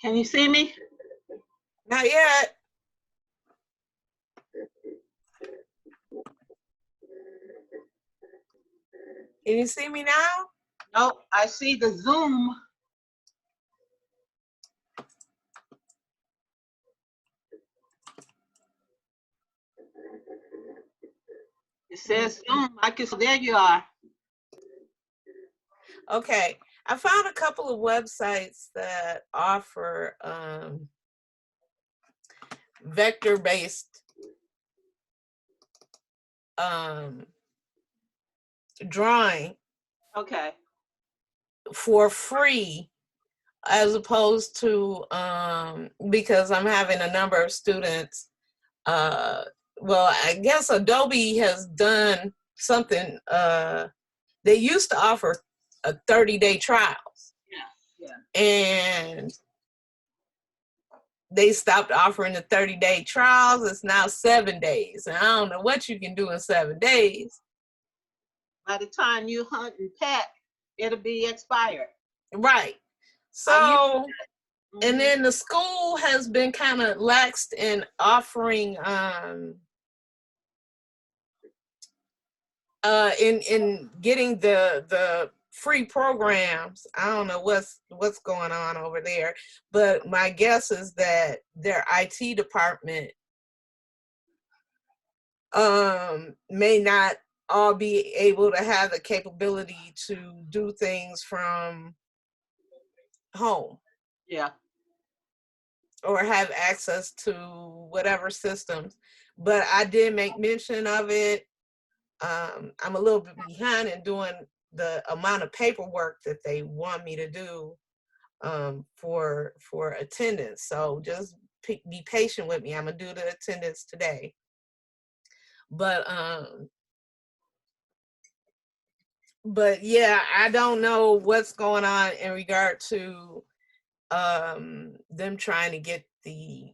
Can you see me? Not yet. Can you see me now? Nope, I see the Zoom. It says Zoom. There you are. Okay. I found a couple of websites that offer vector-based drawing Okay. for free, as opposed to because I'm having a number of students. Well, I guess Adobe has done something. They used to offer a 30-day trials. Yeah. And they stopped offering the 30-day trials. It's now 7 days. And I don't know what you can do in 7 days. By the time you hunt and peck, it'll be expired. Right. So, and then the school has been kind of laxed in offering in getting the free programs. I don't know what's going on over there, but my guess is that their IT department may not all be able to have the capability to do things from home. Yeah. Or have access to whatever systems. But I did make mention of it. I'm a little bit behind in doing the amount of paperwork that they want me to do for attendance. So just be patient with me. I'm gonna do the attendance today. But yeah, I don't know what's going on in regard to them trying to get the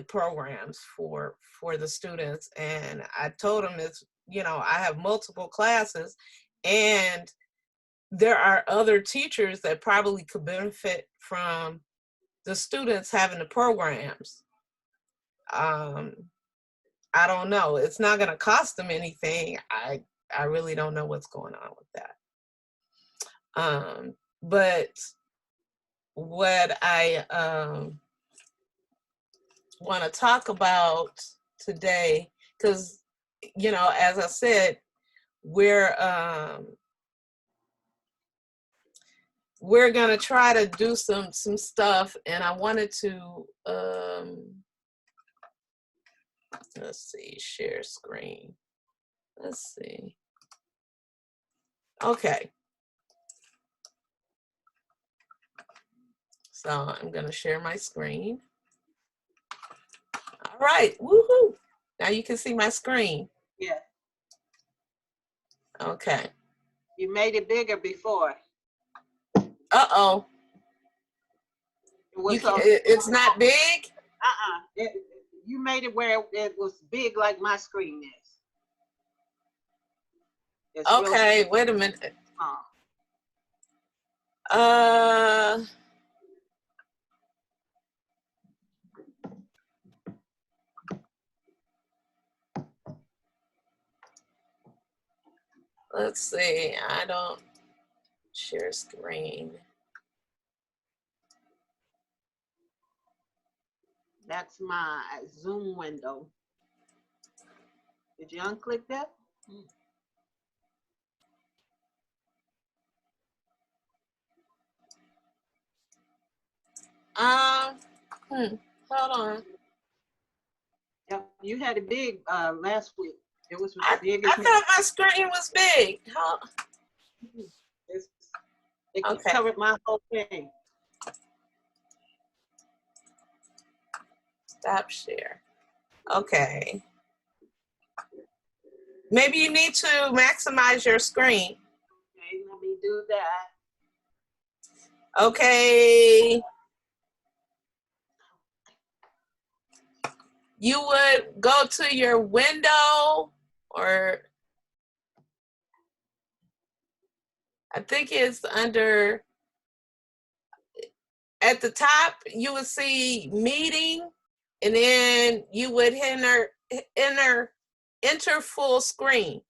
programs for the students. And I told them, it's, you know, I have multiple classes and there are other teachers that probably could benefit from the students having the programs. I don't know. It's not going to cost them anything. I really don't know what's going on with that. But what I want to talk about today, because, you know, as I said, we're going to try to do some stuff, and I wanted to let's see, share screen. Let's see. Okay. So I'm going to share my screen. All right. Woohoo. Now you can see my screen. Yeah. Okay. You made it bigger before. Uh-oh. It's not big? You made it where it was big like my screen is. It's okay, wait a minute. Let's see. I don't share screen. That's my Zoom window. Did you unclick that? Hold on. Yep, you had it big last week. It was big. I thought my screen was big. Huh? It covered my whole thing. Stop share. Okay. Maybe you need to maximize your screen. Okay, let me do that. Okay. You would go to your window, or I think it's under at the top, you would see meeting, and then you would enter full screen.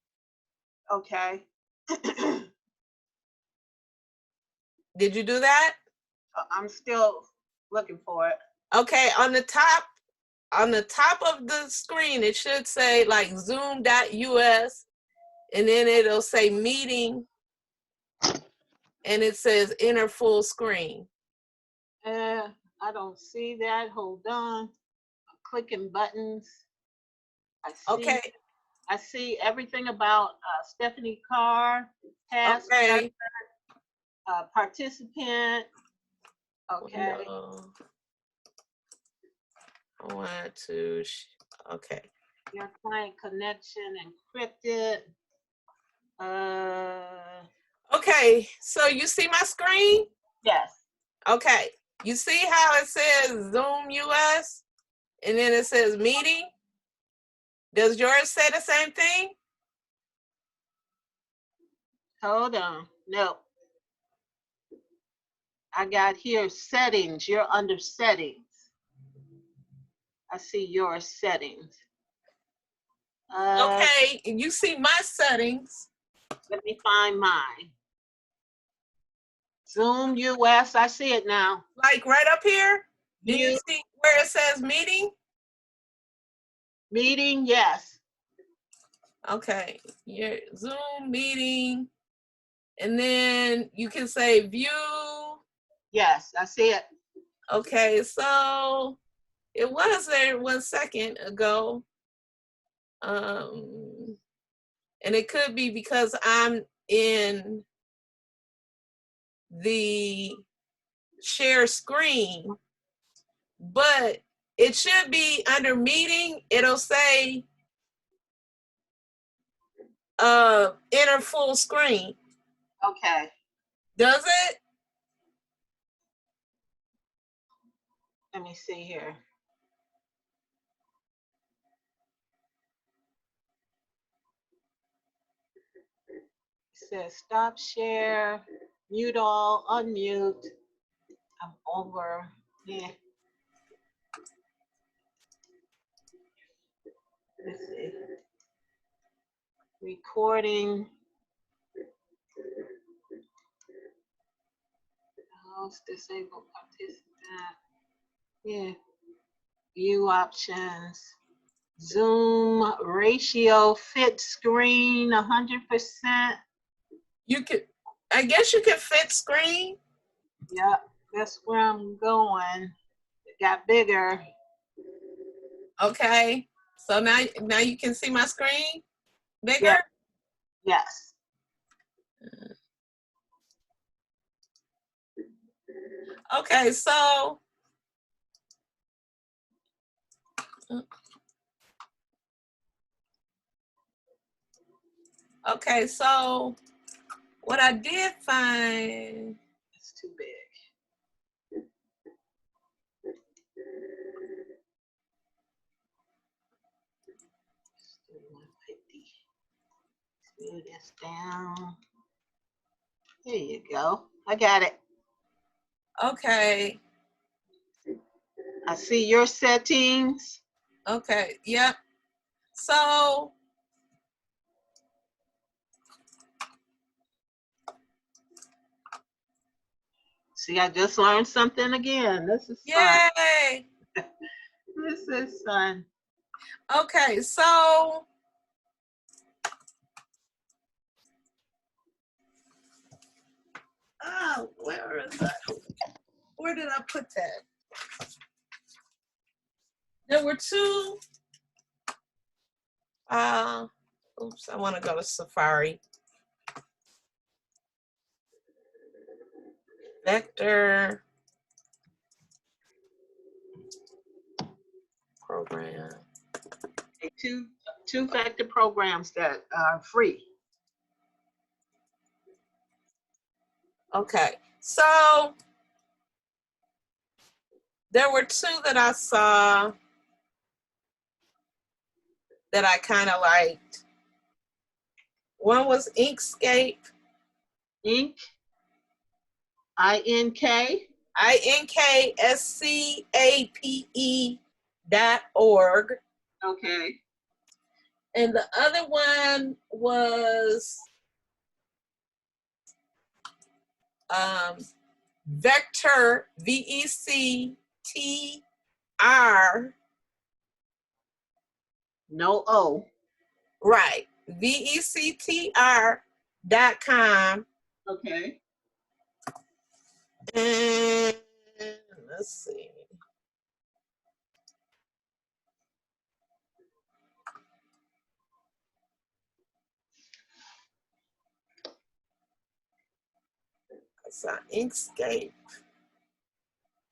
Okay. Did you do that? I'm still looking for it. Okay, on the top of the screen, it should say like zoom.us, and then it'll say meeting, and it says enter full screen. I don't see that. Hold on. I'm clicking buttons. Okay. I see everything about Stephanie Carr, past Okay. participant. Okay. I want to, okay. Your client connection encrypted. Okay, so you see my screen? Yes. Okay, you see how it says Zoom US and then it says meeting? Does yours say the same thing? Hold on. No. I got here settings. You're under settings. I see your settings. Okay, you see my settings. Let me find mine. Zoom US. I see it now. Like right up here? Do you see where it says meeting? Meeting, yes. Okay, your Zoom meeting. And then you can say view. Yes, I see it. Okay, so it was there 1 second ago. And it could be because I'm in the share screen, but it should be under meeting. It'll say enter full screen. Okay. Does it? Let me see here. It says stop share, mute all, unmute. I'm over. Yeah. Let's see. Recording. Host disabled participant. Yeah. View options. Zoom ratio fit screen 100%. You could, I guess you could fit screen. Yep, that's where I'm going. It got bigger. Okay, so now you can see my screen bigger? Yeah. Yes. Okay, so what I did find, It's too big. Move this down. There you go. I got it. okay, I see your settings. okay, yep. So See, I just learned something again. This is fun. yay. This is fun. Okay, so where is that? Where did I put that? There were two. Oops, I want to go to Safari. Vector program. Two factor programs that are free. Okay, so there were two that I saw that I kind of liked. One was Inkscape. Ink, INK. INKSCAPE.org. Okay. And the other one was Vector, VECTR. No O. Right. VECTR.com. Okay. And let's see. It's an Inkscape,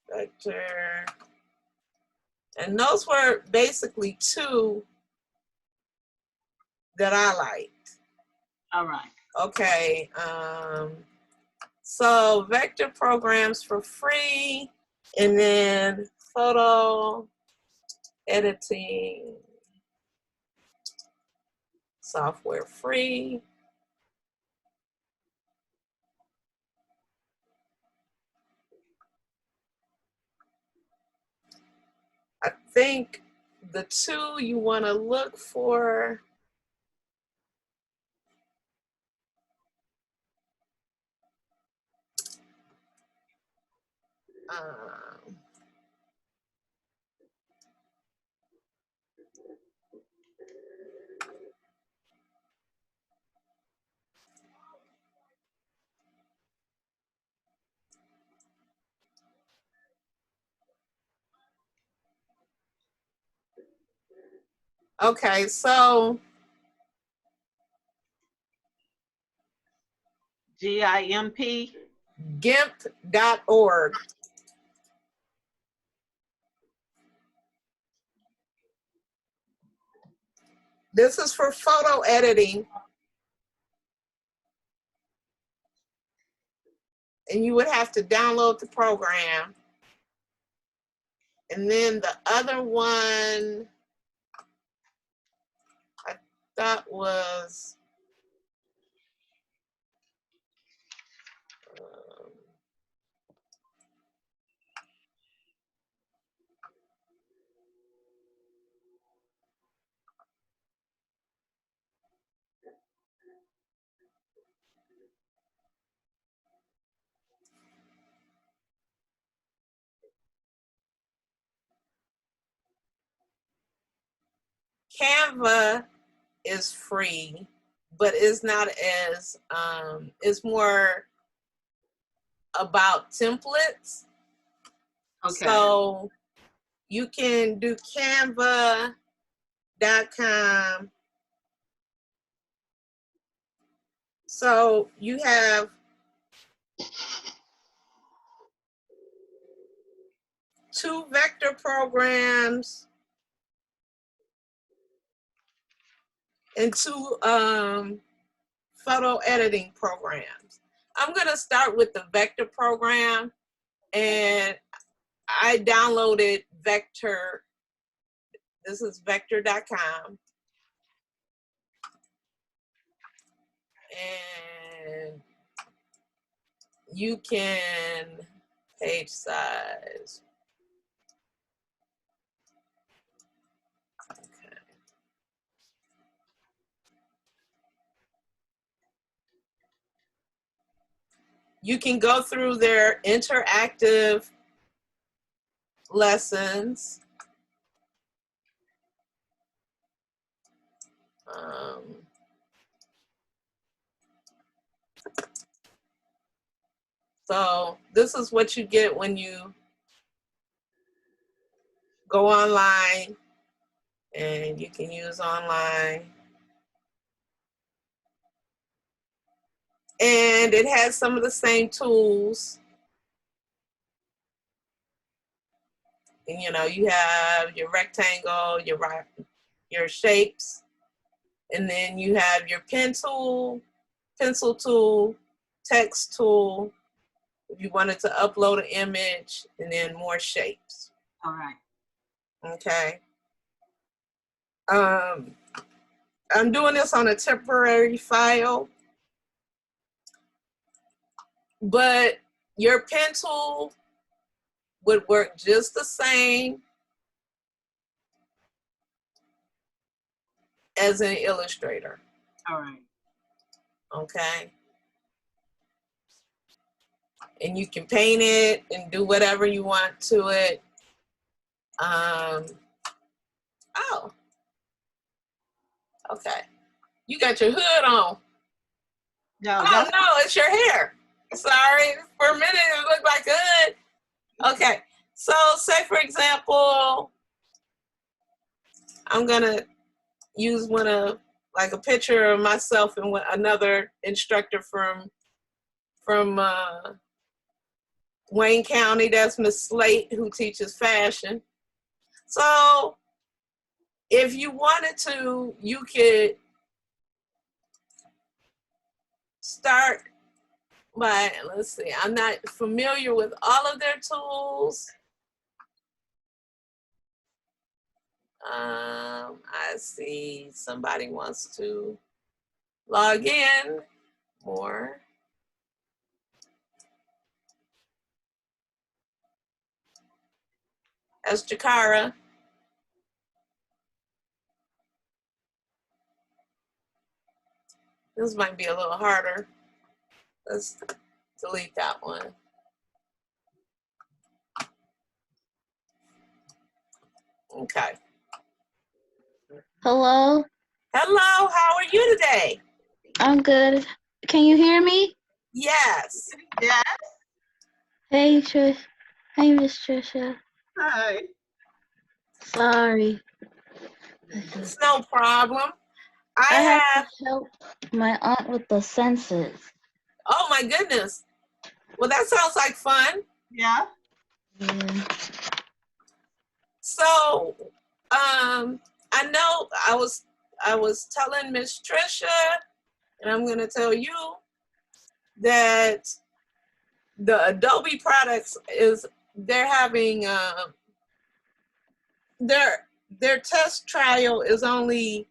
Vector. And those were basically two that I liked. All right. Okay. So Vector programs for free, and then photo editing software free. I think the two you want to look for, okay, so GIMP. GIMP.org. This is for photo editing. And you would have to download the program. And then the other one I thought was Canva is free, but it's not as, it's more about templates. Okay. So you can do canva.com. So you have two vector programs and two photo editing programs. I'm gonna start with the vector program, and I downloaded Vector. This is vector.com. And you can page size. Okay. You can go through their interactive lessons. So this is what you get when you go online, and you can use online. And it has some of the same tools. And you know, you have your rectangle, your shapes, and then you have your pen tool, pencil tool, text tool, if you wanted to upload an image, and then more shapes. All right. Okay. I'm doing this on a temporary file, but your pen tool would work just the same as an Illustrator. All right. Okay. And you can paint it and do whatever you want to it. Oh, okay. You got your hood on. No, Oh, that's no, it's your hair. Sorry, for a minute it looked like a hood. Okay, so say for example, I'm gonna use like a picture of myself and another instructor from Wayne County. That's Miss Slate, who teaches fashion. So if you wanted to, you could start by, let's see, I'm not familiar with all of their tools. I see somebody wants to log in more. That's Jakara. This might be a little harder. Let's delete that one. Okay. Hello, Hello, how are you today? I'm good. Can you hear me? Yes. yes. Hey, Trish. Hey, Miss Trisha. Hi. Sorry. It's no problem. I had have, to help my aunt with the census. oh my goodness. Well, that sounds like fun. Yeah. Yeah. So, I know I was telling Miss Trisha, and I'm gonna tell you that the Adobe products they're having their test trial is only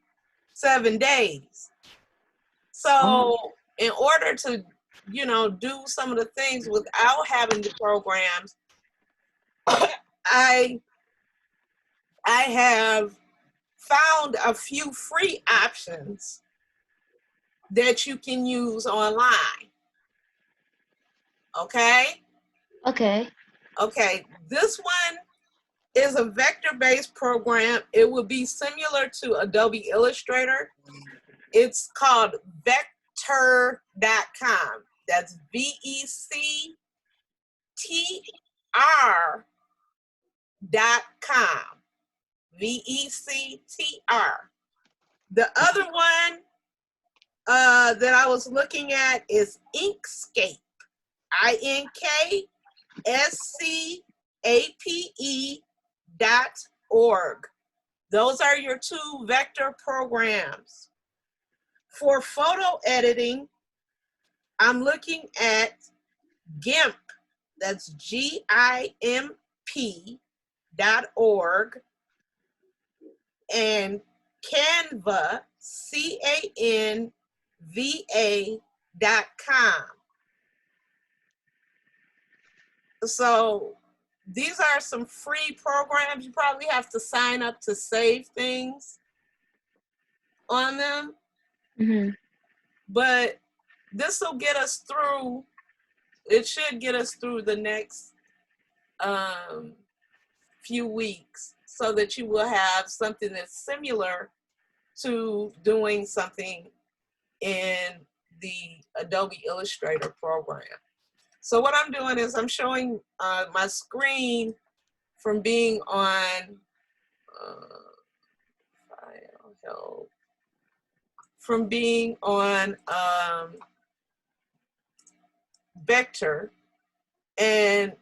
7 days. So in order to, do some of the things without having the programs, I have found a few free options that you can use online. Okay? Okay. Okay, this one is a vector-based program. It would be similar to Adobe Illustrator. It's called vector.com. That's VECTR.com. VECTR. The other one that I was looking at is Inkscape. INKSCAPE.org. Those are your two vector programs. For photo editing, I'm looking at GIMP, that's GIMP.org, and Canva, CANVA.com. So these are some free programs. You probably have to sign up to save things on them. Mm-hmm. But this will get us through, it should get us through the next few weeks, so that you will have something that's similar to doing something in the Adobe Illustrator program. So what I'm doing is I'm showing my screen from being on file help, from being on Vector, and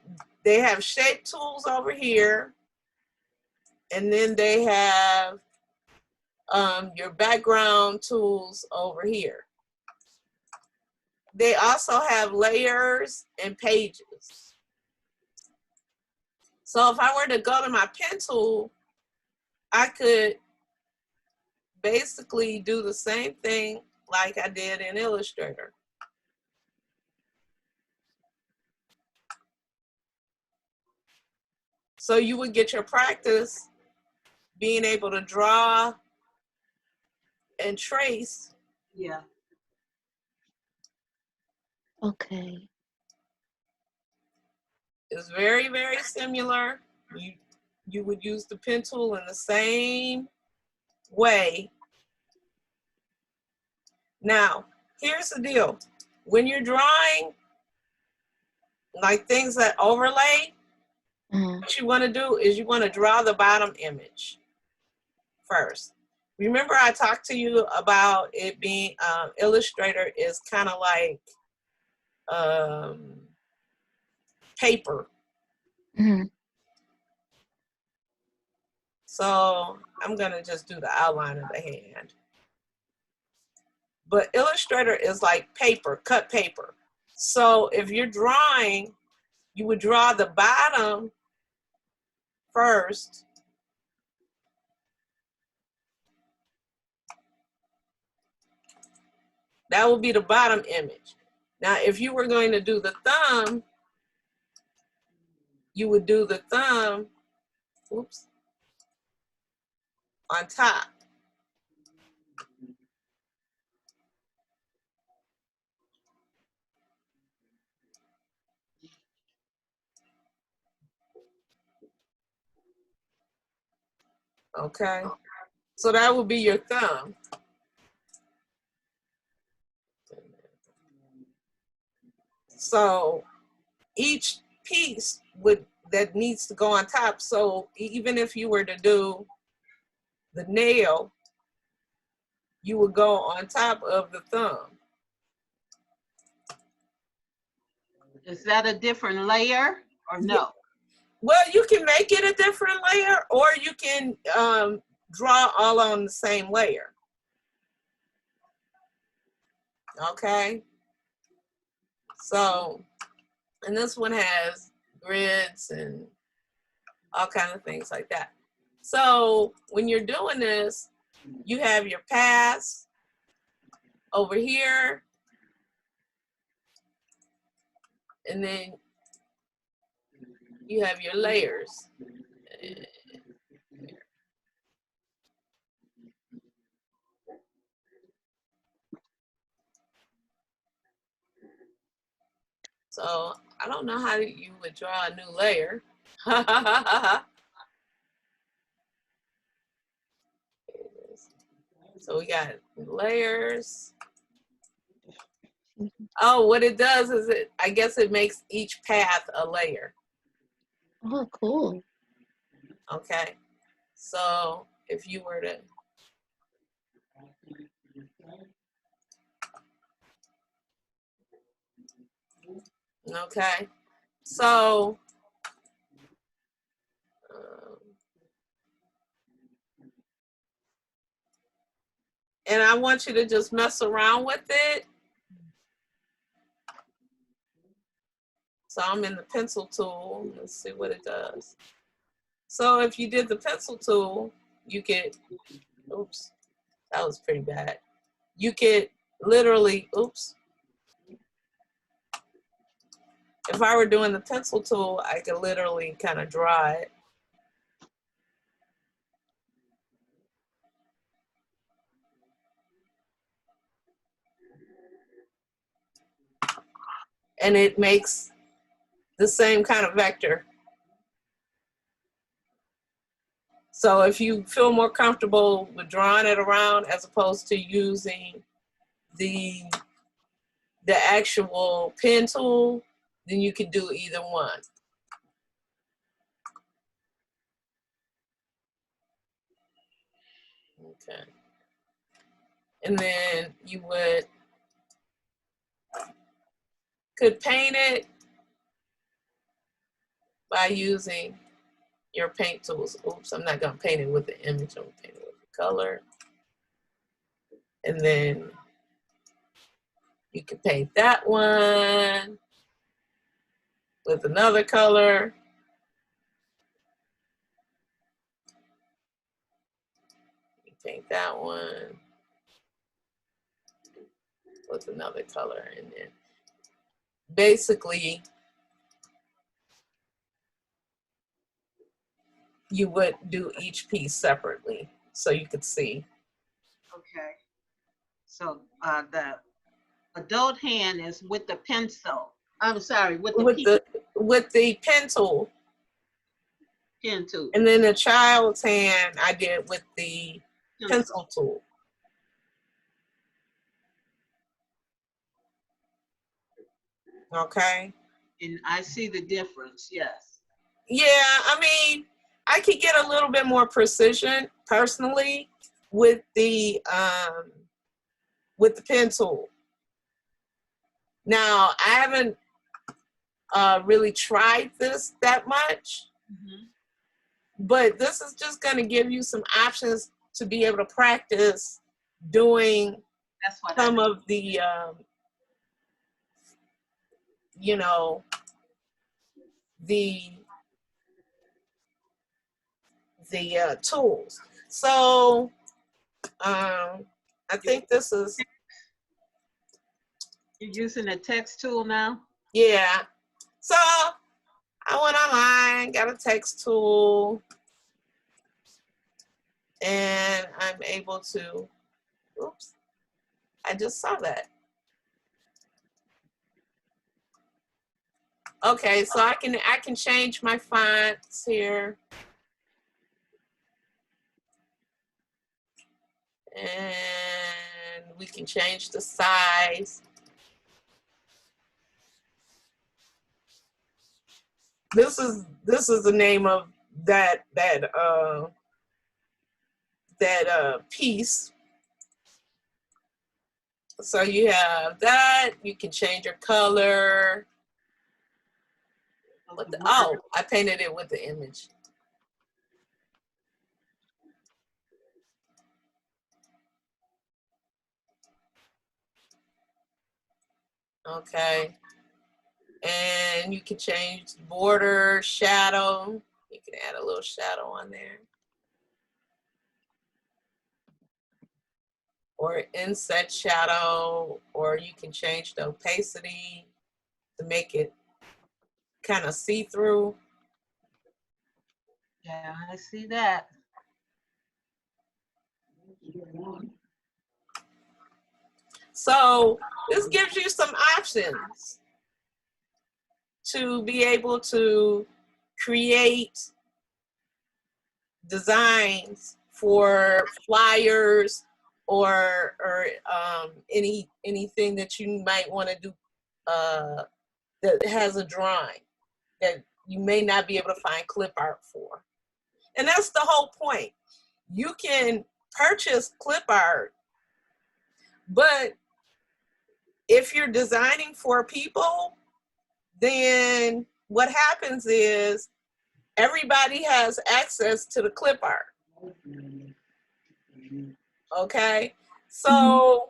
they have shape tools over here, and then they have your background tools over here. They also have layers and pages. So if I were to go to my pen tool, I could basically do the same thing like I did in Illustrator. So you would get your practice being able to draw and trace. Yeah. Okay. It's very, very similar. You would use the pen tool in the same way. Now, here's the deal. When you're drawing, like things that overlay, what you want to do is you want to draw the bottom image first. Remember I talked to you about it being, Illustrator is kind of like paper. So I'm going to just do the outline of the hand. But Illustrator is like paper, cut paper. So if you're drawing, you would draw the bottom first. That will be the bottom image. Now, if you were going to do the thumb, you would do the thumb, oops, on top. Okay, so that would be your thumb. So each piece that needs to go on top. So even if you were to do the nail, you would go on top of the thumb. Is that a different layer or no? Well, you can make it a different layer, or you can draw all on the same layer. Okay. So, and this one has grids and all kinds of things like that. So when you're doing this, you have your paths over here, and then you have your layers. So I don't know how you would draw a new layer. So we got layers. Oh, what it does is I guess it makes each path a layer. Oh, cool. Okay. So if you were to, okay. So, and I want you to just mess around with it. So I'm in the pencil tool. Let's see what it does. So if you did the pencil tool, you could, oops, that was pretty bad. You could literally, oops. If I were doing the pencil tool, I could literally kind of draw it. And it makes the same kind of vector. So if you feel more comfortable with drawing it around as opposed to using the actual pen tool, then you can do either one. Okay. And then you could paint it by using your paint tools. Oops, I'm not gonna paint it with the image, I'm gonna paint it with the color. And then you can paint that one with another color. You paint that one with another color. And then basically you would do each piece separately so you could see. Okay. So the adult hand is with the pencil. I'm sorry, with the With the pen tool. pen tool. And then the child's hand I did with the pencil tool. Okay. And I see the difference, yes. Yeah, I mean, I could get a little bit more precision personally with the pen tool. Now, I haven't really tried this that much, but this is just going to give you some options to be able to practice doing some of the, you know, the tools. So I think this is. You're using a text tool now? Yeah. So I went online, got a text tool, and I'm able to, oops, I just saw that. Okay, so I can change my fonts here. And we can change the size. This is the name of that piece. So you have that. You can change your color. Oh, I painted it with the image. Okay. And you can change border, shadow. You can add a little shadow on there. Or inset shadow, or you can change the opacity to make it kind of see-through. Yeah, I see that. So this gives you some options to be able to create designs for flyers or anything that you might want to do that has a drawing that you may not be able to find clip art for. And that's the whole point. You can purchase clip art, but if you're designing for people, then what happens is everybody has access to the clip art. Okay, so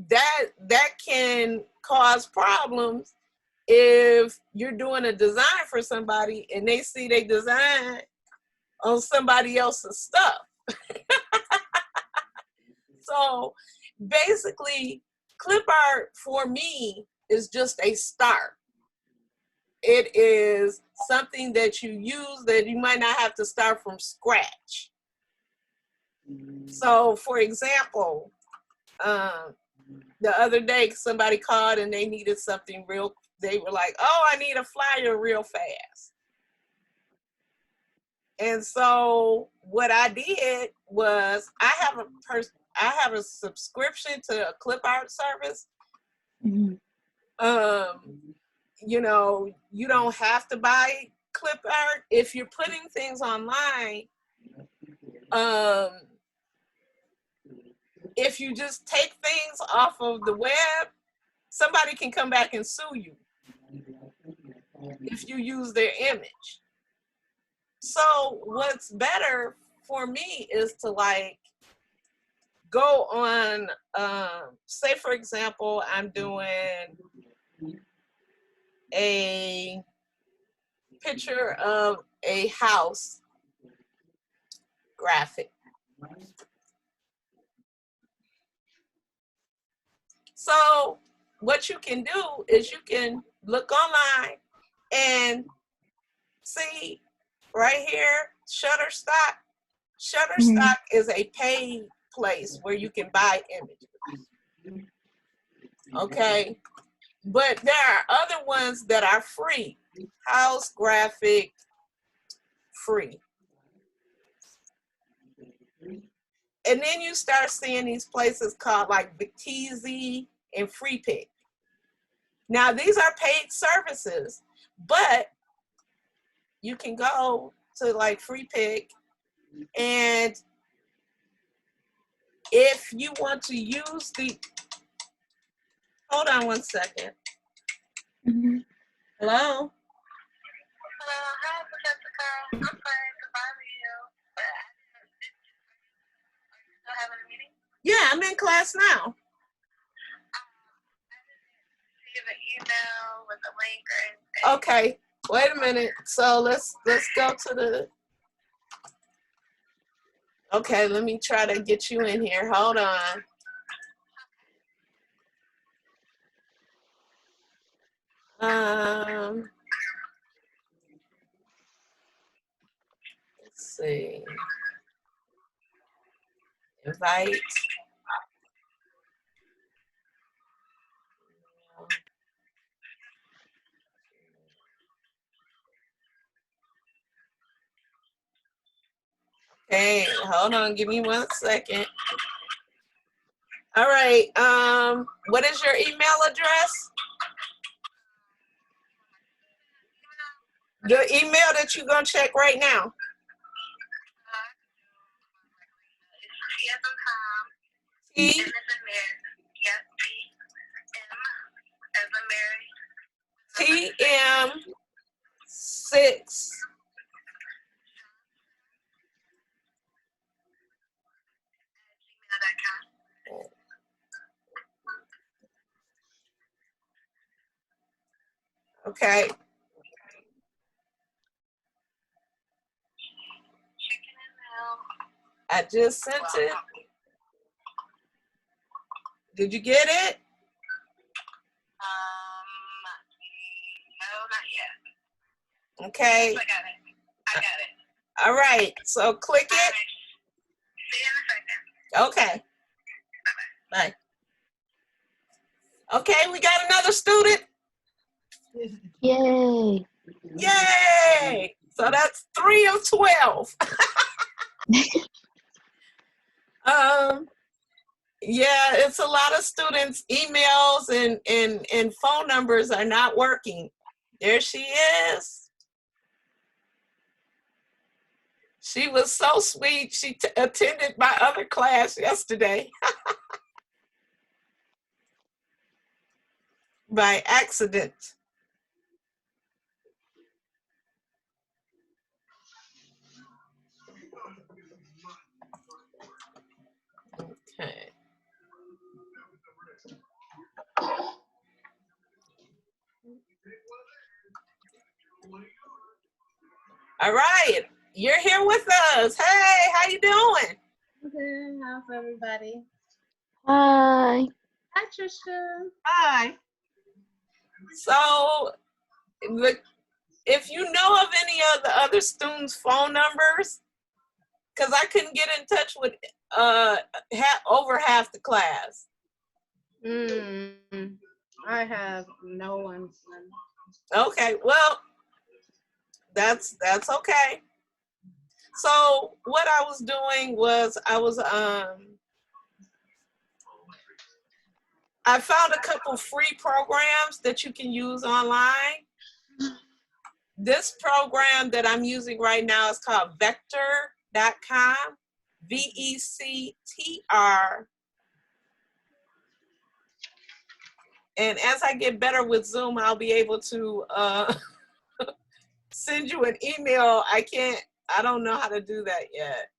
that can cause problems if you're doing a design for somebody and they see they design on somebody else's stuff. So basically, clip art for me is just a start. It is something that you use that you might not have to start from scratch. So for example, the other day somebody called and they needed something they were like, oh, I need a flyer real fast. And so what I did was I have a subscription to a clip art service. You know, you don't have to buy clip art if you're putting things online. If you just take things off of the web, somebody can come back and sue you if you use their image. So what's better for me is to like go on, say for example, I'm doing a picture of a house graphic. So what you can do is you can look online and see right here, Shutterstock. Shutterstock is a paid place where you can buy images. Okay, but there are other ones that are free. House Graphic, free. And then you start seeing these places called like Biktizi and Free Pick. Now these are paid services, but you can go to like Free Pick, and if you want to use the, hold on one second. Mm-hmm. Hello? Hello, hi, Jessica. I'm sorry to bother you, but are you still having a meeting? Yeah, I'm in class now. I didn't receive an email with a link or anything. Okay, wait a minute. So let's go to the, okay, let me try to get you in here. Hold on. Let's see. Invite. Okay, hold on, give me 1 second. All right, what is your email address? The email that you're gonna check right now. It's T as in Tom, T, M as in Mary, yes, T, M as in Mary, TM6. gmail.com. Okay, Chicken and milk. I just sent it. Did you get it? No, not yet. Okay, I got it. I got it. all right, so click All it. right. See you in a second. Okay, bye. Okay, we got another student. Yay. Yay! So that's 3 of 12. Yeah, it's a lot of students' emails and phone numbers are not working. There she is. She was so sweet. She attended my other class yesterday by accident. Okay. All right, you're here with us. Hey, how you doing? Good. How's everybody? Hi. Hi, Trisha. Hi. So, if you know of any of the other students' phone numbers, because I couldn't get in touch with over half the class. I have no one's number. Okay, well, that's okay. So what I was doing was I found a couple free programs that you can use online. This program that I'm using right now is called vector.com, VECTR. And as I get better with Zoom, I'll be able to send you an email. I don't know how to do that yet.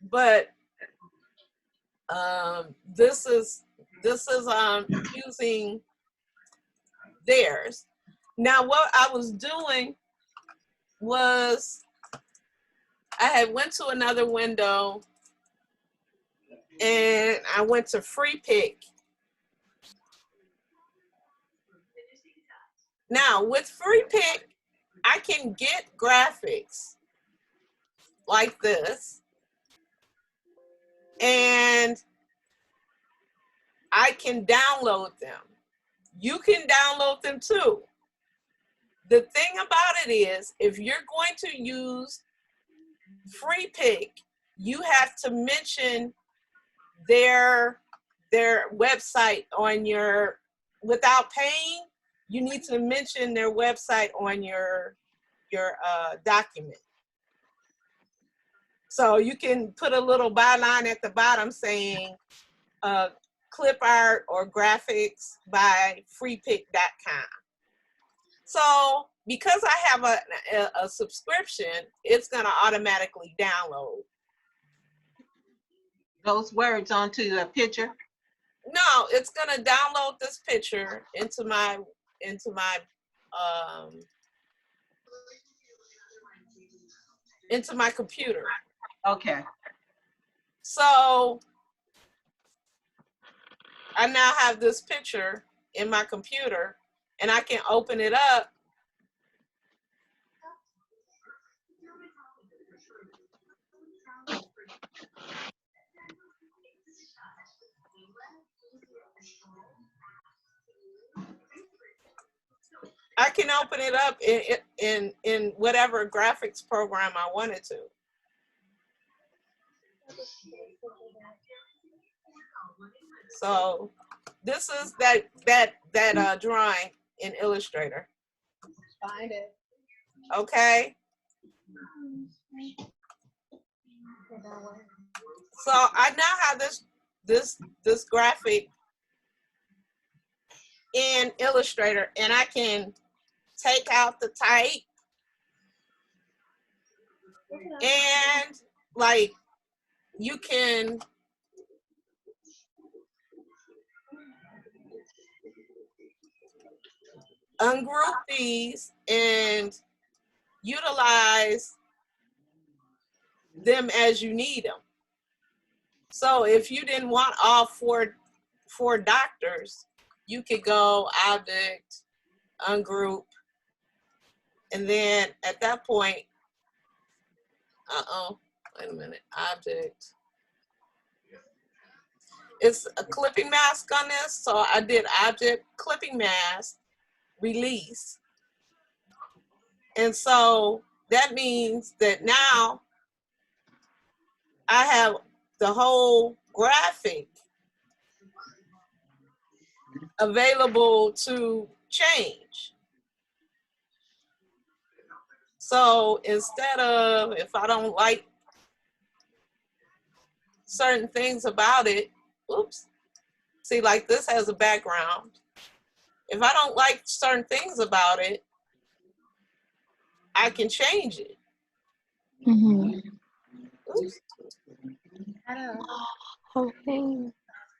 But this is using theirs. Now what I was doing was I had went to another window and I went to Free Pick. Now with free pick, I can get graphics like this, and I can download them. You can download them too. The thing about it is, if you're going to use free pick, you have to mention their website on your, without paying, you need to mention their website on your document. So you can put a little byline at the bottom saying clip art or graphics by freepick.com. So because I have a subscription, it's gonna automatically download those words onto the picture? No, it's gonna download this picture into my computer. Okay. So I now have this picture in my computer, and I can open it up. I can open it up in whatever graphics program I wanted to. So this is that drawing in Illustrator. Find it. Okay. So I now have this graphic in Illustrator, and I can take out the type and like you can ungroup these and utilize them as you need them. So if you didn't want all four doctors, you could go object, ungroup, and then at that point, wait a minute, object. It's a clipping mask on this, so I did object, clipping mask, release. And so that means that now I have the whole graphic available to change. So instead of, if I don't like certain things about it, oops, see, like this has a background. If I don't like certain things about it, I can change it. Mm-hmm. Oops. Okay.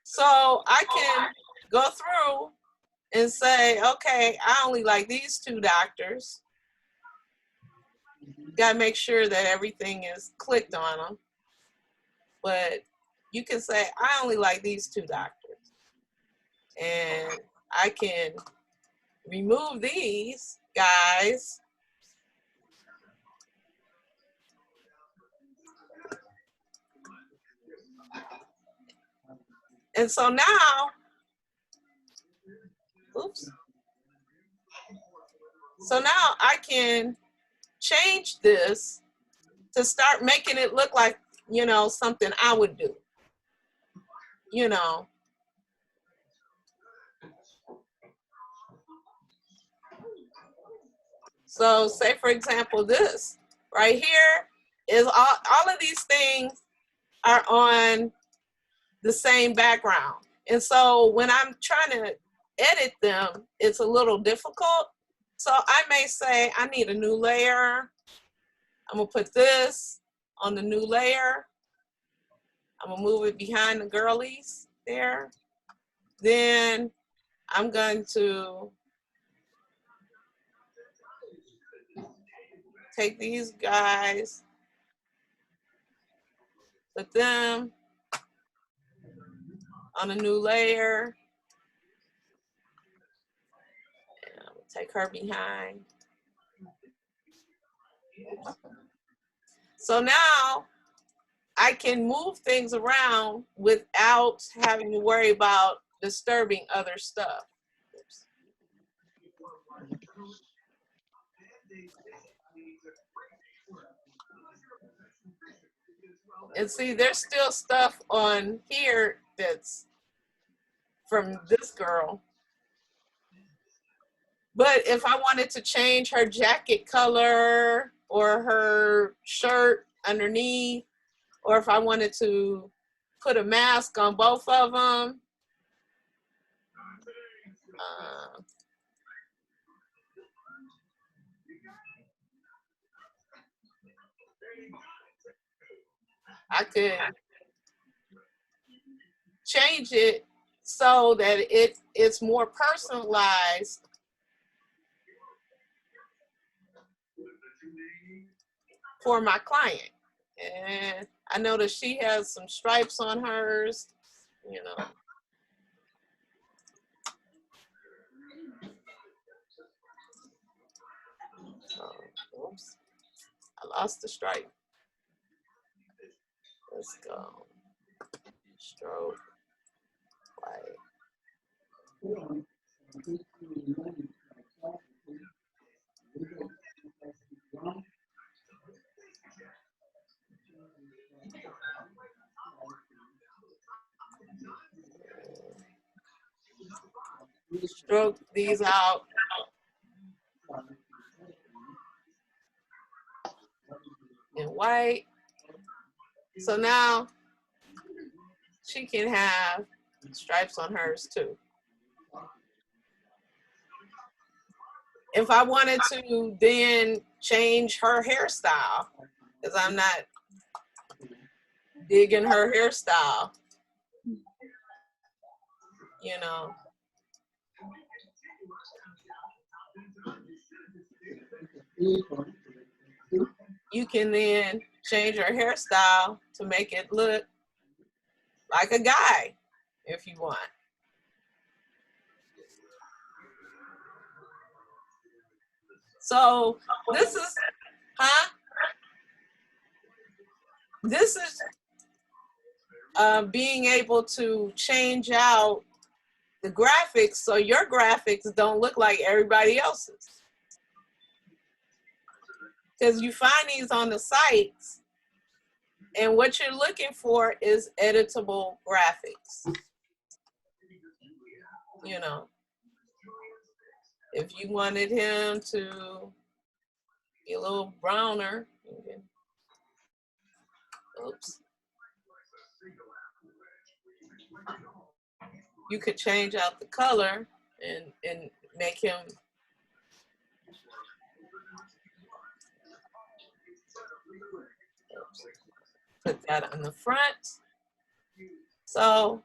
So I can go through and say, okay, I only like these two doctors. Got to make sure that everything is clicked on them. But you can say, I only like these two doctors. And I can remove these guys. And so now, oops. So now I can change this to start making it look like, you know, something I would do, you know. So say, for example, this right here is all of these things are on the same background. And so when I'm trying to edit them, it's a little difficult. So I may say, I need a new layer. I'm gonna put this on the new layer. I'm gonna move it behind the girlies there. Then I'm going to take these guys, put them on a new layer. Take her behind. So now I can move things around without having to worry about disturbing other stuff. Oops. And see, there's still stuff on here that's from this girl. But if I wanted to change her jacket color or her shirt underneath, or if I wanted to put a mask on both of them, I could change it so that it's more personalized for my client. And I noticed she has some stripes on hers, you know. So, oops, I lost the stripe. Let's go. Stroke, white. Stroke these out. In white. So now she can have stripes on hers too. If I wanted to then change her hairstyle, because I'm not digging her hairstyle, you know. You can then change her hairstyle to make it look like a guy if you want. So this is, this is being able to change out the graphics so your graphics don't look like everybody else's. Because you find these on the sites, and what you're looking for is editable graphics. You know, if you wanted him to be a little browner, okay. Oops. You could change out the color and make him put that on the front. So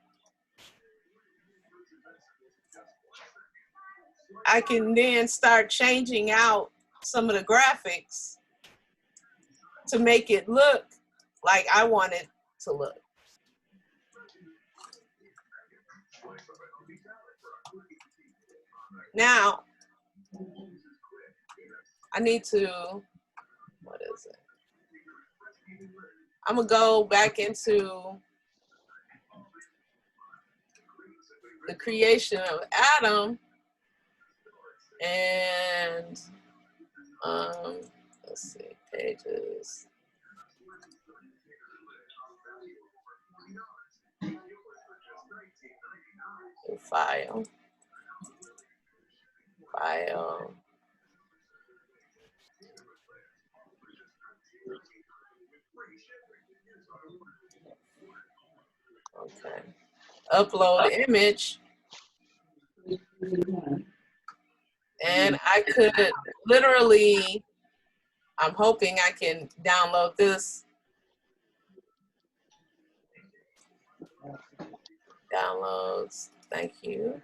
I can then start changing out some of the graphics to make it look like I want it to look. Now, I need to, what is it? I'm gonna go back into the creation of Adam and let's see, pages. File. Okay. Upload image. And I could literally, I'm hoping I can download this. Downloads, thank you.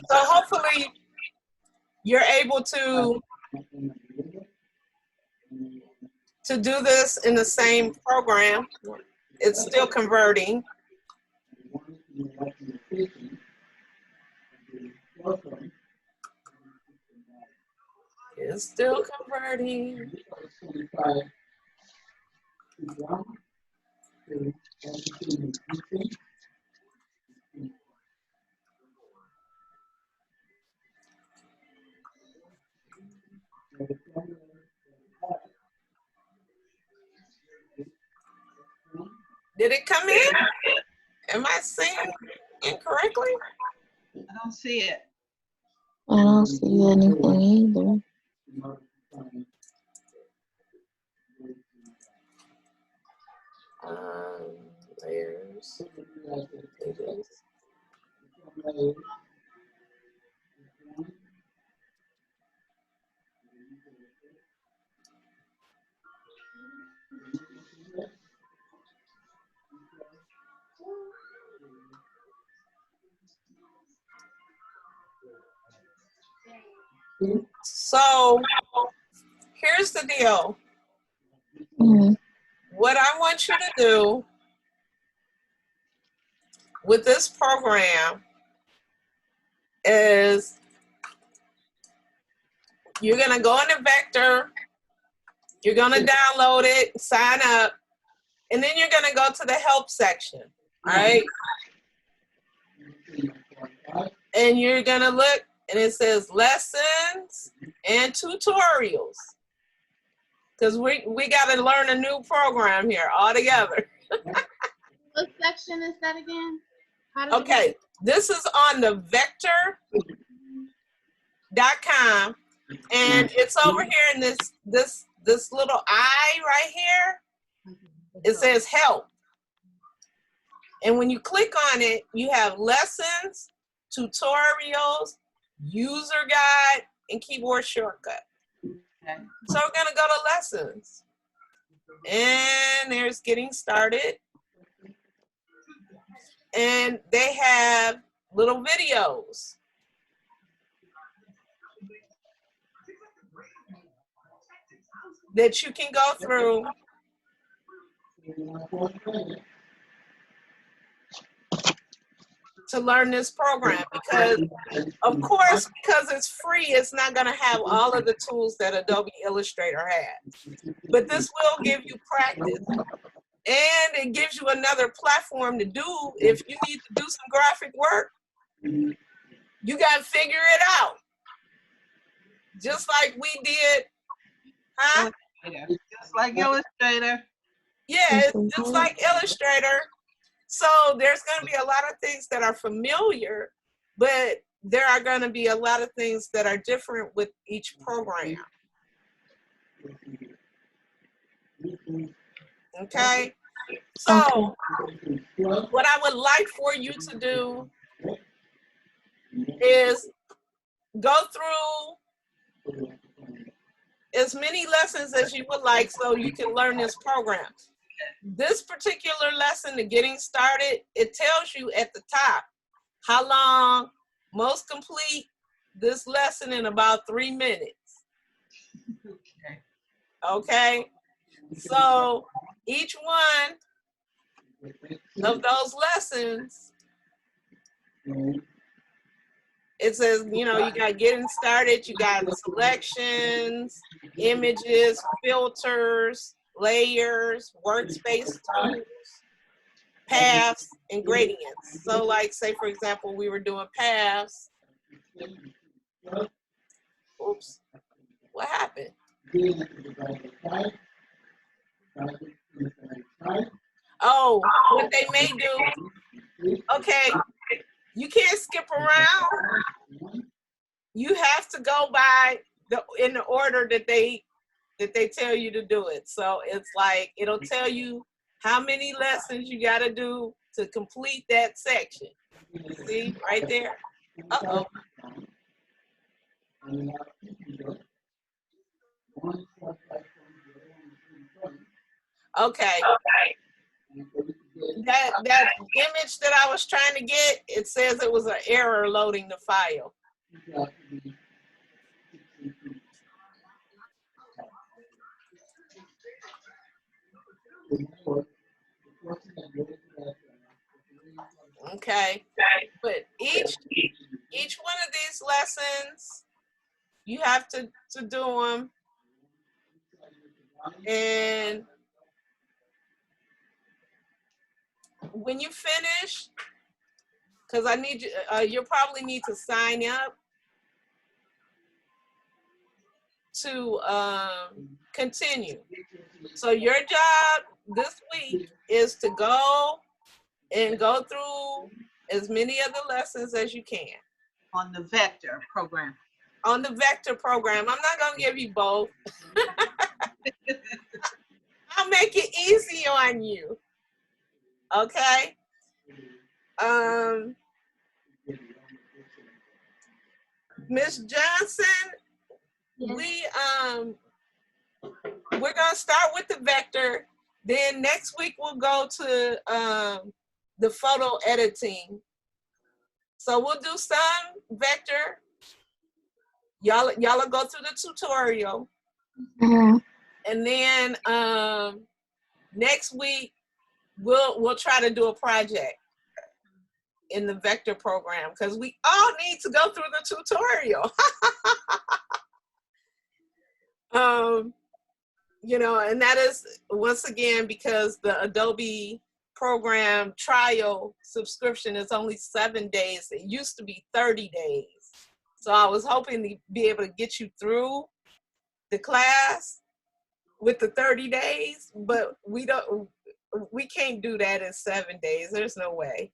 So hopefully you're able to to do this in the same program. It's still converting. It's still converting. Did it come in? Am I saying incorrectly? I don't see it. I don't see anything either. Layers. Pages. So here's the deal. Mm-hmm. What I want you to do with this program is you're going to go into Vector, you're going to download it, sign up, and then you're going to go to the help section, all right? And you're going to look, and it says lessons and tutorials. Because we got to learn a new program here all together. What section is that again? Okay, this is on the vector.com, and it's over here in this little eye right here. It says help. And when you click on it, you have lessons, tutorials, user guide, and keyboard shortcut. Okay. So we're gonna go to lessons. And there's getting started. And they have little videos. That you can go through to learn this program, because of course, because it's free, it's not going to have all of the tools that Adobe Illustrator has, but this will give you practice, and it gives you another platform to do. If you need to do some graphic work, you got to figure it out, just like we did, huh? Just like Illustrator. Yeah, it's just like Illustrator. So there's going to be a lot of things that are familiar, but there are going to be a lot of things that are different with each program. Okay? So what I would like for you to do is go through as many lessons as you would like so you can learn this program. This particular lesson, the getting started, it tells you at the top how long, most complete this lesson in about 3 minutes. Okay. Okay? So each one of those lessons, it says, you know, you got getting started, you got selections, images, filters, layers, workspace tools, paths, and gradients. So like, say for example, we were doing paths. Oops, what happened? Oh, what they may do, okay, you can't skip around. You have to go by in the order that they tell you to do it. So it's like, it'll tell you how many lessons you got to do to complete that section. See, right there. Uh-oh. Okay. That image that I was trying to get, it says it was an error loading the file. Okay, but each one of these lessons, you have to do them, and when you finish, because I need you, you'll probably need to sign up to continue. So your job this week is to go through as many of the lessons as you can. On the vector program. On the vector program. I'm not gonna give you both. I'll make it easy on you. Okay? Miss Johnson, we're gonna start with the vector. Then next week we'll go to the photo editing. So we'll do some vector. Y'all will go through the tutorial. Mhm. And then next week we'll try to do a project in the vector program, because we all need to go through the tutorial. You know, and that is, once again, because the Adobe program trial subscription is only 7 days. It used to be 30 days. So I was hoping to be able to get you through the class with the 30 days, but we can't do that in 7 days. There's no way.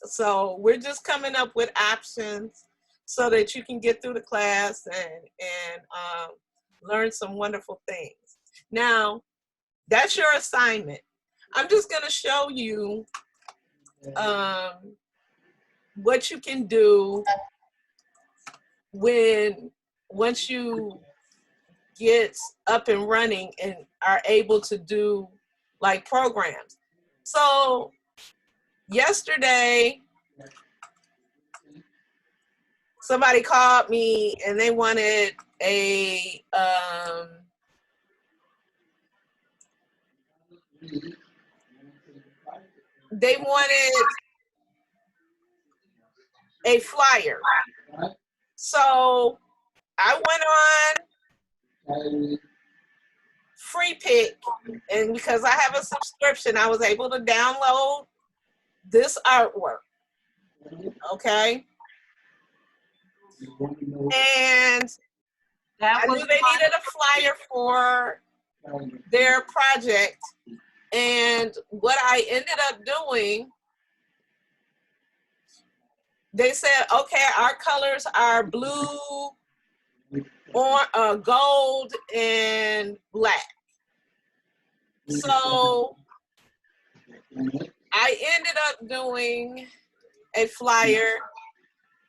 So we're just coming up with options so that you can get through the class and learn some wonderful things. Now, that's your assignment. I'm just going to show you what you can do once you get up and running and are able to do like programs. So yesterday, somebody called me and they wanted a flyer. So I went on Free Pick, and because I have a subscription, I was able to download this artwork. Okay. And I knew they needed a flyer for their project. And what I ended up doing, they said, okay, our colors are blue, or gold, and black. So I ended up doing a flyer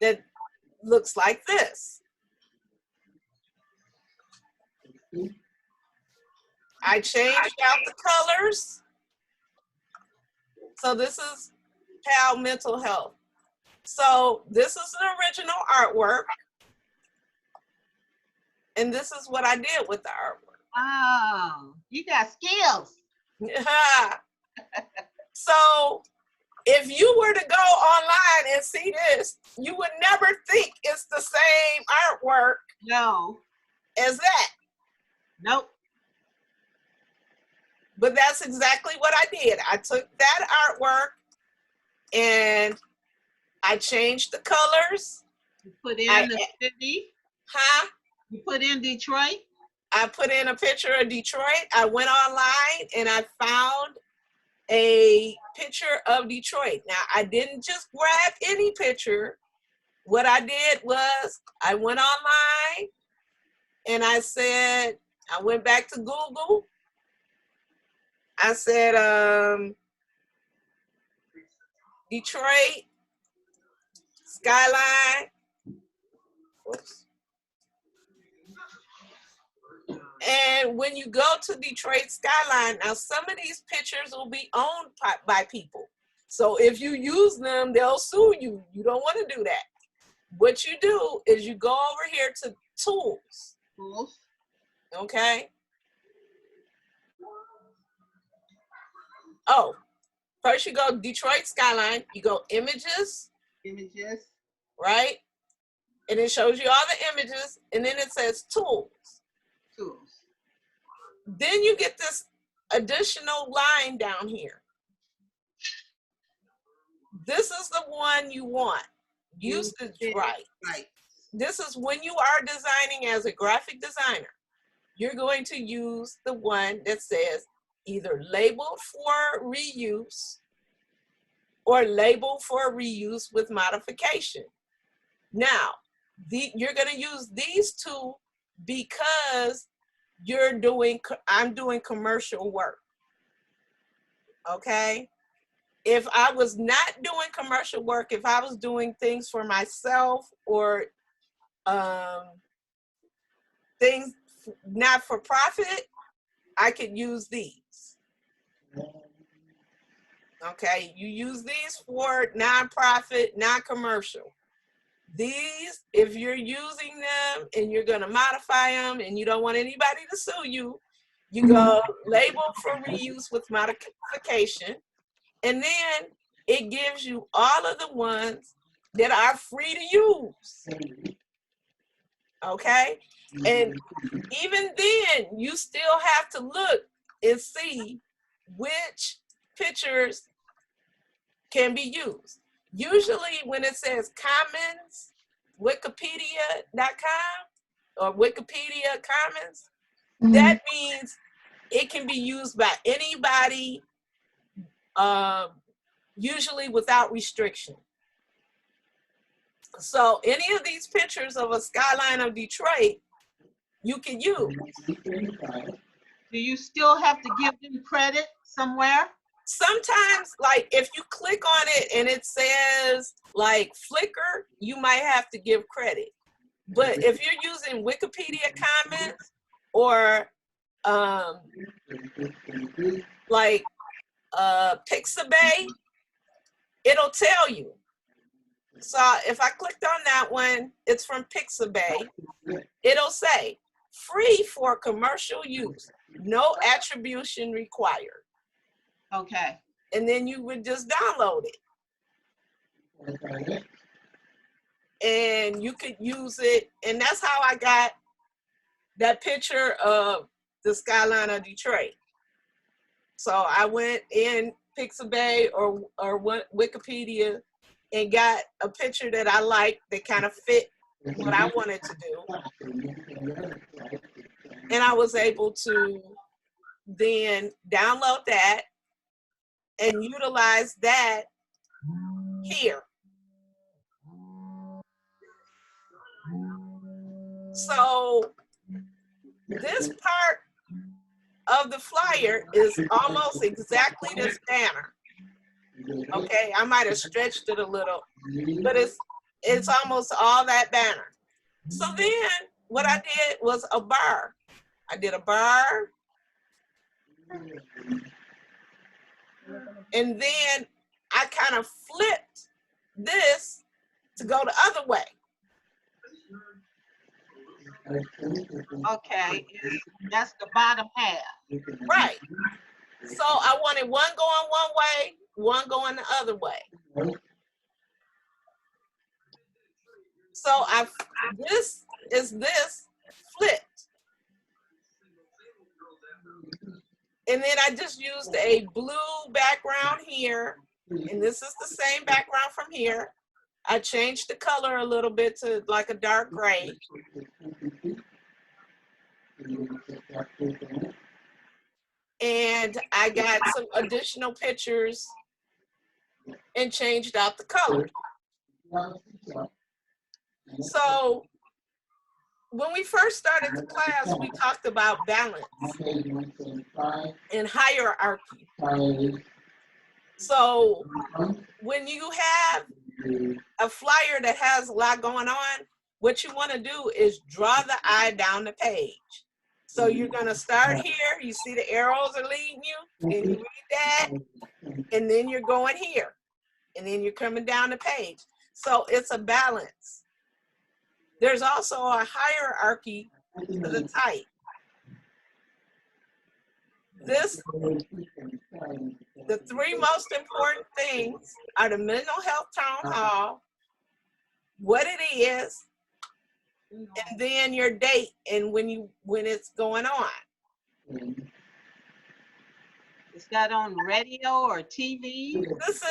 that looks like this. I changed out the colors. So this is PAL Mental Health. So this is an original artwork. And this is what I did with the artwork. Oh, you got skills. So if you were to go online and see this, you would never think it's the same artwork as that. Nope. But that's exactly what I did. I took that artwork and I changed the colors. You put in the city. Huh? You put in Detroit. I put in a picture of Detroit. I went online and I found a picture of Detroit. Now, I didn't just grab any picture. What I did was I went online and I said, I went back to Google. I said, Detroit skyline. Whoops. And when you go to Detroit skyline, now some of these pictures will be owned by people. So if you use them, they'll sue you. You don't want to do that. What you do is you go over here to tools. Okay. Oh, first you go Detroit skyline, you go images, Images. right? And it shows you all the images, and then it says tools. Tools. Then you get this additional line down here. This is the one you want. Usage rights. Right. This is when you are designing as a graphic designer. You're going to use the one that says either labeled for reuse or labeled for reuse with modification. Now, you're going to use these two because I'm doing commercial work. Okay? If I was not doing commercial work, if I was doing things for myself or things not for profit, I could use these. Okay, you use these for nonprofit, non-commercial. These, if you're using them and you're gonna modify them and you don't want anybody to sue you, you go label for reuse with modification, and then it gives you all of the ones that are free to use. Okay, and even then, you still have to look and see which pictures can be used. Usually when it says commons, wikipedia.com or Wikipedia Commons, that means it can be used by anybody, usually without restriction. So any of these pictures of a skyline of Detroit, you can use. Do you still have to give them credit somewhere? Sometimes, like if you click on it and it says like Flickr, you might have to give credit. But if you're using Wikipedia Commons or like Pixabay, it'll tell you. So if I clicked on that one, it's from Pixabay. It'll say free for commercial use, no attribution required. Okay. And then you would just download it. And you could use it. And that's how I got that picture of the skyline of Detroit. So I went in Pixabay or Wikipedia and got a picture that I liked that kind of fit what I wanted to do. And I was able to then download that and utilize that here. So this part of the flyer is almost exactly this banner. Okay, I might have stretched it a little, but it's almost all that banner. So then what I did was a bar. I did a bar. And then I kind of flipped this to go the other way. Okay, that's the bottom half. Right. So I wanted one going one way, one going the other way. So this is this flipped. And then I just used a blue background here, and this is the same background from here. I changed the color a little bit to like a dark gray. And I got some additional pictures and changed out the color. So when we first started the class, we talked about balance and hierarchy. So when you have a flyer that has a lot going on, what you want to do is draw the eye down the page. So you're going to start here. You see the arrows are leading you, and you read that, and then you're going here, and then you're coming down the page. So it's a balance. There's also a hierarchy to the type. The three most important things are the mental health town hall, what it is, and then your date and when it's going on. Is that on radio or TV? This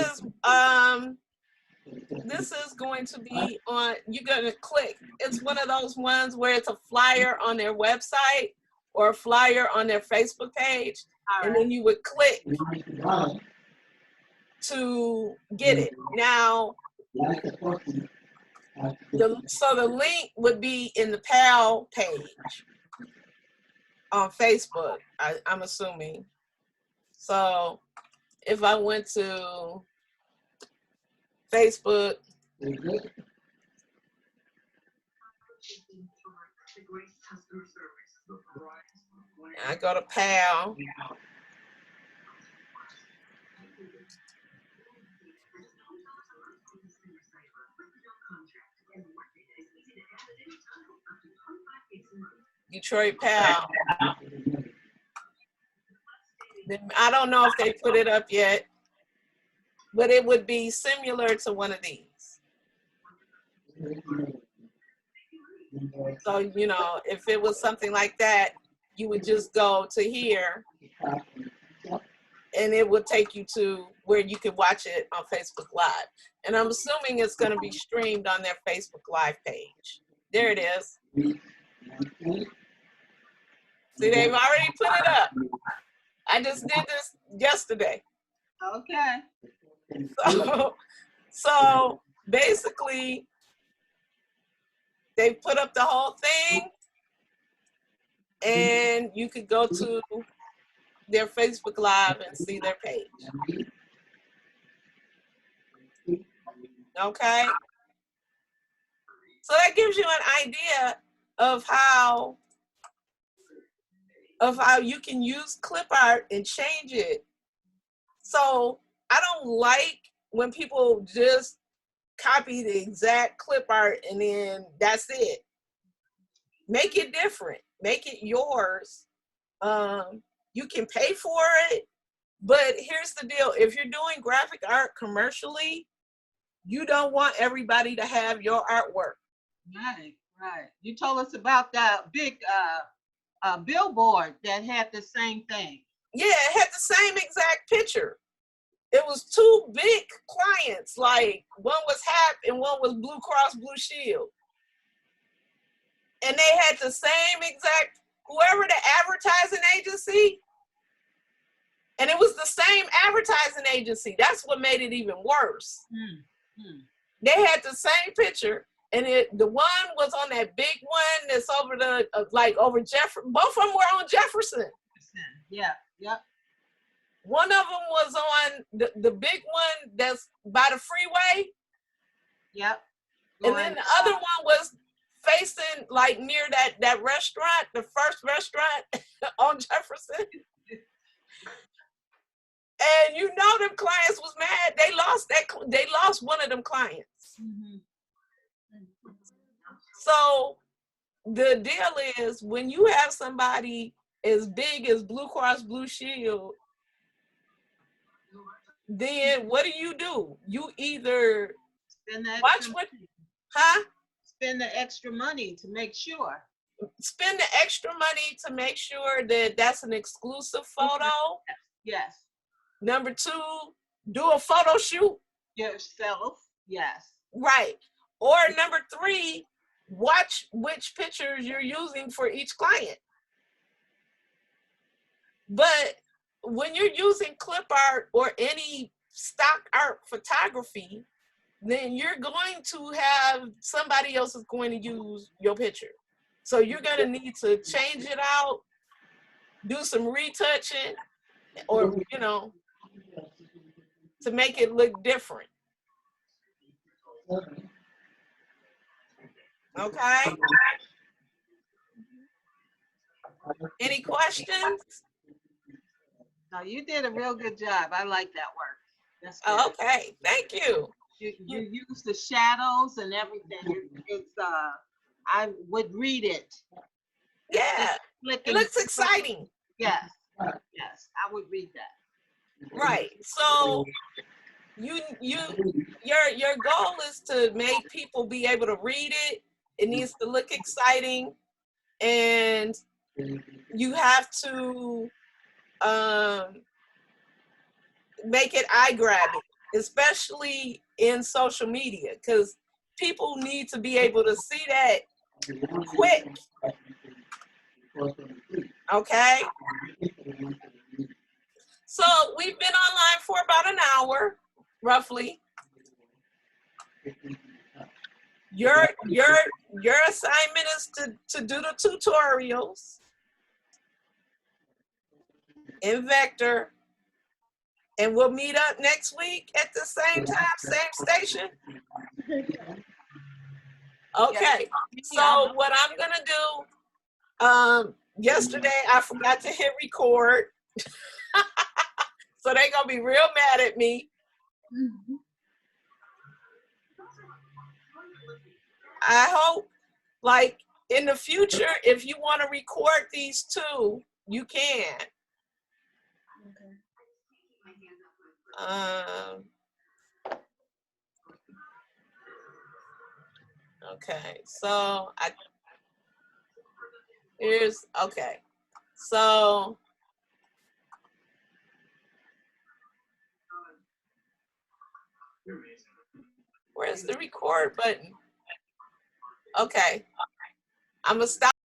is going to be on, you're gonna click. It's one of those ones where it's a flyer on their website or a flyer on their Facebook page. And then you would click to get it. Now, so the link would be in the PAL page on Facebook, I'm assuming. So if I went to Facebook, I go to PAL. Detroit PAL. I don't know if they put it up yet, but it would be similar to one of these. So, you know, if it was something like that, you would just go to here and it would take you to where you could watch it on Facebook Live. And I'm assuming it's going to be streamed on their Facebook Live page. There it is. See, they've already put it up. I just did this yesterday. Okay. So basically, they put up the whole thing, and you could go to their Facebook Live and see their page. Okay? So that gives you an idea of how you can use clip art and change it. So I don't like when people just copy the exact clip art and then that's it. Make it different. Make it yours. You can pay for it, but here's the deal. If you're doing graphic art commercially, you don't want everybody to have your artwork. Right, right. You told us about that big billboard that had the same thing. Yeah, it had the same exact picture. It was two big clients, like one was HAP and one was Blue Cross Blue Shield. And they had the same exact, whoever the advertising agency, and it was the same advertising agency. That's what made it even worse. They had the same picture, and the one was on that big one that's over over Jefferson. Both of them were on Jefferson. Yeah, yep. One of them was on the big one that's by the freeway. Yep. And then the other one was facing like near that restaurant, the first restaurant on Jefferson. And you know them clients was mad. They lost one of them clients. So the deal is when you have somebody as big as Blue Cross Blue Shield, then what do? You either spend the spend the extra money to make sure. Spend the extra money to make sure that that's an exclusive photo. Yes. Number two, do a photo shoot yourself. Yes. Right. Or number three, watch which pictures you're using for each client. But when you're using clip art or any stock art photography, then you're going to have somebody else is going to use your picture. So you're going to need to change it out, do some retouching, or, you know, to make it look different. Okay? Any questions? No, you did a real good job. I like that work. That's good. Okay, thank you. You use the shadows and everything. It's I would read it. Yeah, it looks exciting. Yes, Yes, I would read that. Right. So your goal is to make people be able to read it. It needs to look exciting, and you have to make it eye-grabbing, especially in social media, because people need to be able to see that quick. Okay? So we've been online for about an hour, roughly. Your assignment is to do the tutorials in Vector, and we'll meet up next week at the same time, same station. Okay. So what I'm gonna do, yesterday I forgot to hit record. So they're gonna be real mad at me. I hope, like, in the future, if you want to record these two, you can. Okay, so okay. So where's the record button? Okay, I'm gonna stop.